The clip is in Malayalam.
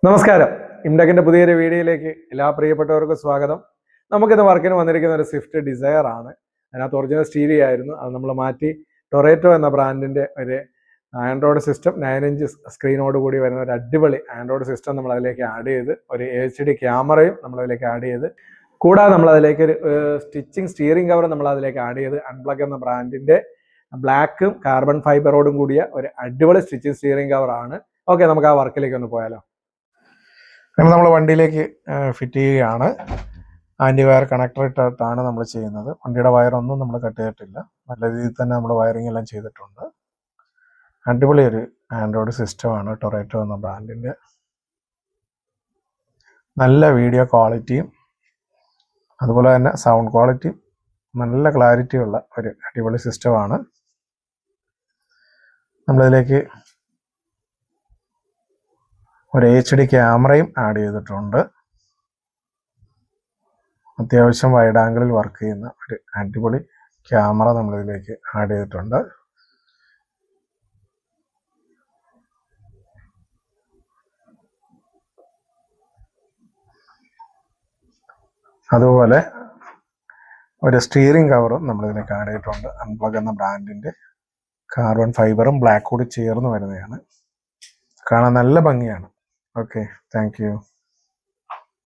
നമസ്കാരം. ഇംടെക്കിന്റെ പുതിയൊരു വീഡിയോയിലേക്ക് എല്ലാ പ്രിയപ്പെട്ടവർക്കും സ്വാഗതം. നമുക്കിന്ന് വർക്കിന് വന്നിരിക്കുന്ന ഒരു സ്വിഫ്റ്റ് ഡിസയർ ആണ്. അതിനകത്ത് ഒറിജിനൽ സ്റ്റീരിയോ ആയിരുന്നു, അത് നമ്മൾ മാറ്റി ടൊറേറ്റോ എന്ന ബ്രാൻഡിന്റെ ഒരു ആൻഡ്രോയിഡ് സിസ്റ്റം 9 ഇഞ്ച് സ്ക്രീനോട് കൂടി വരുന്ന ഒരു അടിപൊളി ആൻഡ്രോയിഡ് സിസ്റ്റം നമ്മൾ അതിലേക്ക് ആഡ് ചെയ്ത്, ഒരു HD ക്യാമറയും നമ്മൾ അതിലേക്ക് ആഡ് ചെയ്ത്, കൂടാതെ നമ്മൾ അതിലേക്ക് ഒരു സ്റ്റിച്ചിങ് സ്റ്റിയറിംഗ് കവർ നമ്മൾ അതിലേക്ക് ആഡ് ചെയ്ത്, അൺപ്ലഗ് എന്ന ബ്രാൻഡിന്റെ ബ്ലാക്കും കാർബൺ ഫൈബറോടും കൂടിയ ഒരു അടിപൊളി സ്റ്റിച്ചിങ് സ്റ്റിയറിംഗ് കവർ ആണ്. ഓക്കെ, നമുക്ക് ആ വർക്കിലേക്ക് ഒന്ന് പോയാലോ. അങ്ങനെ നമ്മൾ വണ്ടിയിലേക്ക് ഫിറ്റ് ചെയ്യുകയാണ്. ആൻറ്റി വയർ കണക്ടർ ഇട്ടിട്ടാണ് നമ്മൾ ചെയ്യുന്നത്. വണ്ടിയുടെ വയറൊന്നും നമ്മൾ കട്ട് ചെയ്തിട്ടില്ല, നല്ല രീതിയിൽ തന്നെ നമ്മൾ വയറിംഗ് എല്ലാം ചെയ്തിട്ടുണ്ട്. അടിപൊളി ഒരു ആൻഡ്രോയിഡ് സിസ്റ്റമാണ് ടൊറേറ്റോ എന്ന ബ്രാൻഡിൻ്റെ. നല്ല വീഡിയോ ക്വാളിറ്റിയും അതുപോലെ തന്നെ സൗണ്ട് ക്വാളിറ്റിയും നല്ല ക്ലാരിറ്റിയുള്ള ഒരു അടിപൊളി സിസ്റ്റമാണ്. നമ്മളിതിലേക്ക് ഒരു HD ക്യാമറയും ആഡ് ചെയ്തിട്ടുണ്ട്. അത്യാവശ്യം വൈഡ് ആംഗിളിൽ വർക്ക് ചെയ്യുന്ന ഒരു അടിപൊളി ക്യാമറ നമ്മളിതിലേക്ക് ആഡ് ചെയ്തിട്ടുണ്ട്. അതുപോലെ ഒരു സ്റ്റിയറിംഗ് കവറും നമ്മളിതിലേക്ക് ആഡ് ചെയ്തിട്ടുണ്ട്. അൺപ്ലഗ് എന്ന ബ്രാൻഡിൻ്റെ കാർബൺ ഫൈബറും ബ്ലാക്ക് കൂടി ചേർന്ന് വരുന്നതാണ്. കാണാൻ നല്ല ഭംഗിയാണ്. Okay, thank you.